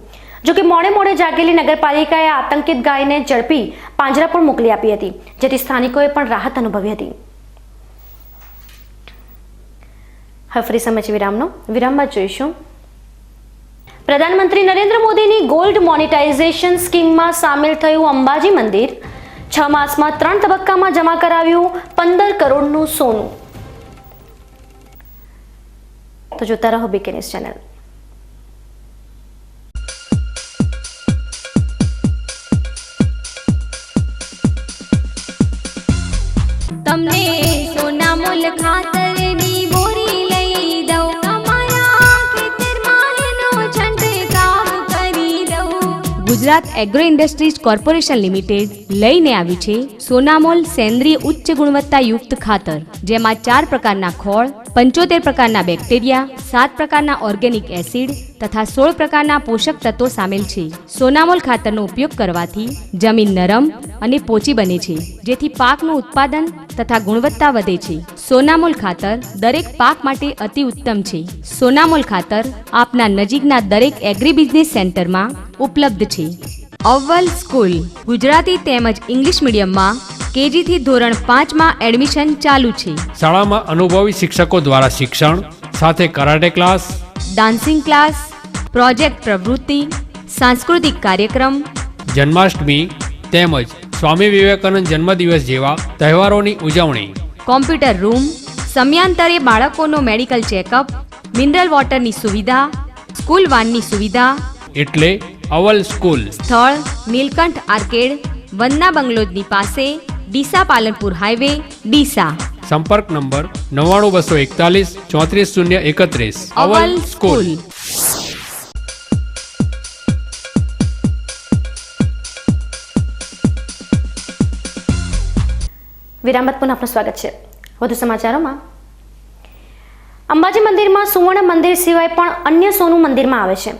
જોકે મોડે જાગેલી નગરપાલિકાએ આ આતંકિત ગાયને ઝડપી પાંજરાપોળ મોકલી આપી હતી, જેથી સ્થાનિકોએ પણ રાહત અનુભવી હતી. હવે ફરી સમય છે વિરામ બાદ જોઈશું. પ્રધાનમંત્રી નરેન્દ્ર મોદીની ગોલ્ડ મોનેટાઇઝેશન સ્કીમમાં સામેલ થયું અંબાજી મંદિર. 6 માસમાં 3 તબક્કામાં જમા કરાવ્યું 15 કરોડનું સોનું. તો જોતા રહો બીકે ન્યૂઝ ચેનલ. તમને સોના મોલ ખાતરની Gujarat agro industries corporation limited લઈને આવ્યું છે સોનામોલ સેન્દ્રીય ઉચ્ચ ગુણવત્તાયુક્ત ખાતર, જેમાં 4 પ્રકારના ખોળ, 75 પ્રકારના બેક્ટેરિયા, 7 પ્રકારના ઓર્ગેનિક એસિડ તથા 16 પ્રકારના પોષક તત્વો સામેલ છે. સોનામોલ ખાતરનો ઉપયોગ કરવાથી જમીન નરમ અને પોચી બને છે, જેથી પાકનું ઉત્પાદન તથા ગુણવત્તા વધે છે. સોનામોલ ખાતર દરેક પાક માટે અતિ ઉત્તમ છે. સોનામોલ ખાતર આપના નજીકના દરેક એગ્રી બિઝનેસ સેન્ટરમાં ઉપલબ્ધ છે. અવ્વલ સ્કૂલ ગુજરાતી તેમજ ઇંગ્લિશ મીડિયમમાં કેજી થી ધોરણ 5માં એડમિશન ચાલુ છે. શાળામાં અનુભવી શિક્ષકો દ્વારા શિક્ષણ સાથે karate class, dancing class, project પ્રવૃત્તિ, સાંસ્કૃતિક કાર્યક્રમ, જન્માષ્ટમી તેમજ સ્વામી વિવેકાનંદ જન્મદિવસ જેવા તહેવારોની ઉજવણી, કોમ્પ્યુટર રૂમ, સમયાંતરે બાળકોનો મેડિકલ ચેકઅપ, મિનરલ વોટરની સુવિધા, સ્કૂલ વાનની સુવિધા. એટલે અવ્વલ સ્કૂલ. સ્થળ નીલકંઠ આર્કેડ, વંદના બંગલોની પાસે, ડીસા પાલનપુર હાઈવે, ડીસા. સંપર્ક નંબર 99241 34031. અવ્વલ સ્કૂલ. વિરામ બાદ પુનઃ આપનું સ્વાગત છે. વધુ સમાચારોમાં, અંબાજી મંદિરમાં સુવર્ણ મંદિર સિવાય પણ અન્ય સોનું મંદિરમાં આવે છે,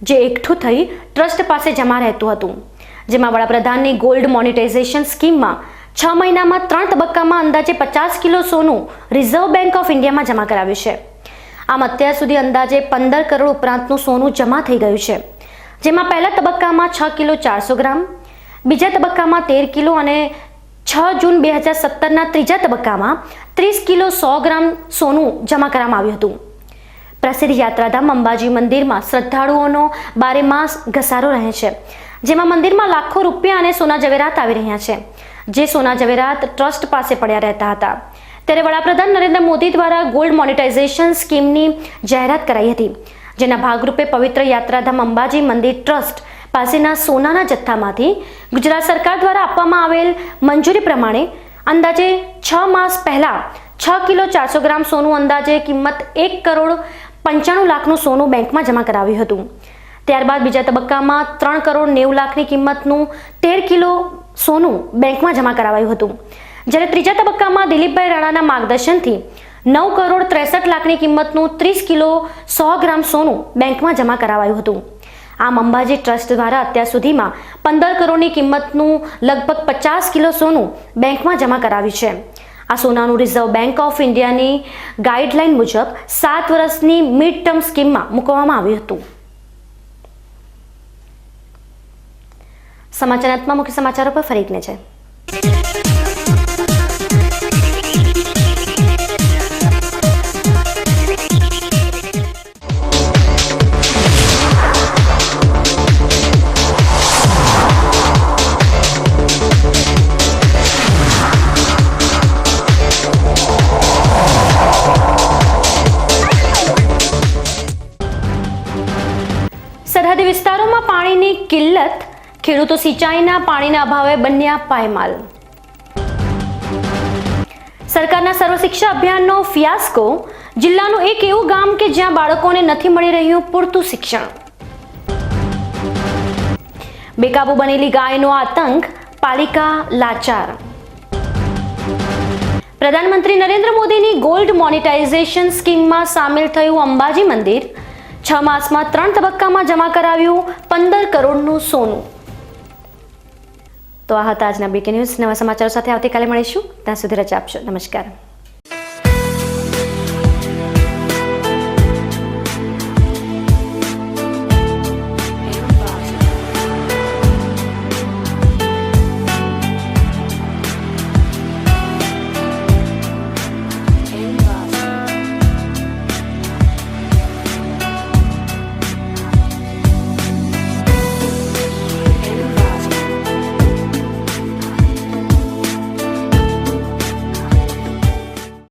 જે એકઠું થઈ ટ્રસ્ટ પાસે જમા રહેતું હતું, જેમાં વડાપ્રધાનની ગોલ્ડ મોનેટાઇઝેશન સ્કીમમાં 6 મહિનામાં 3 તબક્કામાં અંદાજે 50 કિલો સોનું રિઝર્વ બેંક ઓફ ઇન્ડિયામાં જમા કરાવ્યું છે. આમ અત્યાર સુધી અંદાજે 15 કરોડ ઉપરાંતનું સોનું જમા થઈ ગયું છે, જેમાં પહેલા તબક્કામાં 6 કિલો 400 ગ્રામ, બીજા તબક્કામાં 13 કિલો અને 6 જૂન 2017ના ત્રીજા તબક્કામાં 30 કિલો 100 ગ્રામ સોનું જમા કરવામાં આવ્યું હતું. પ્રસિદ્ધ યાત્રાધામ અંબાજી મંદિરમાં શ્રદ્ધાળુઓનો બારેમાસ ઘસારો રહે છે, જેમાં મંદિરમાં લાખો રૂપિયા અને સોના ઝવેરાત આવી રહ્યા છે, જે સોના ઝવેરાત ટ્રસ્ટ પાસે પડ્યા રહેતા હતા. ત્યારે વડાપ્રધાન નરેન્દ્ર મોદી દ્વારા ગોલ્ડ મોનેટાઇઝેશન સ્કીમની જાહેરાત કરાઈ હતી, જેના ભાગરૂપે પવિત્ર યાત્રાધામ અંબાજી મંદિર ટ્રસ્ટ પાસેના સોનાના જથ્થામાંથી ગુજરાત સરકાર દ્વારા આપવામાં આવેલ મંજૂરી પ્રમાણે અંદાજે 6 માસ પહેલા 6 કિલો 400 ગ્રામ સોનું અંદાજે કિંમત 1 કરોડ 95 લાખનું સોનું બેંકમાં જમા કરાવ્યું હતું. ત્યારબાદ બીજા તબક્કામાં 3 કરોડ 90 લાખની કિંમતનું 13 કિલો સોનું બેંકમાં જમા કરાવાયું હતું, જ્યારે ત્રીજા તબક્કામાં દિલીપભાઈ રાણાના માર્ગદર્શનથી 9 કરોડ 63 લાખની કિંમતનું 30 કિલો 100 ગ્રામ સોનું બેંકમાં જમા કરાવાયું હતું. આમ અંબાજી ટ્રસ્ટ દ્વારા અત્યાર સુધીમાં 15 કરોડની કિંમતનું લગભગ 50 કિલો સોનું બેંકમાં જમા કરાવ્યું છે. આ સોનાનું રિઝર્વ બેંક ઓફ ઇન્ડિયાની ગાઈડલાઈન મુજબ 7 વર્ષની મિડ ટર્મ સ્કીમમાં મૂકવામાં આવ્યું હતું. સમાચારના અંતમાં મુખ્ય સમાચારો પર ફરી એકને છે. સરહદી વિસ્તારોમાં પાણીની કિલ્લત, ખેડૂતો સિંચાઈના પાણીના અભાવે બન્યા પાયમાલ. સરકારના સર્વ શિક્ષા અભિયાનનો ફિયાસ્કો, જિલ્લાનું એક એવું ગામ કે જ્યાં બાળકોને નથી મળી રહ્યું પૂરતું શિક્ષણ. બેકાબુ બનેલી ગાયનો આતંક, પાલિકા લાચાર. પ્રધાનમંત્રી નરેન્દ્ર મોદીની ગોલ્ડ મોનેટાઇઝેશન સ્કીમમાં સામેલ થયું અંબાજી મંદિર, 6 માસમાં 3 તબક્કામાં જમા કરાવ્યું 15 કરોડનું સોનું. તો આ હતા આજના બ્રેકિંગ ન્યૂઝ. નવા સમાચારો સાથે આવતીકાલે મળીશું. ત્યાં સુધી રજા આપશો. નમસ્કાર.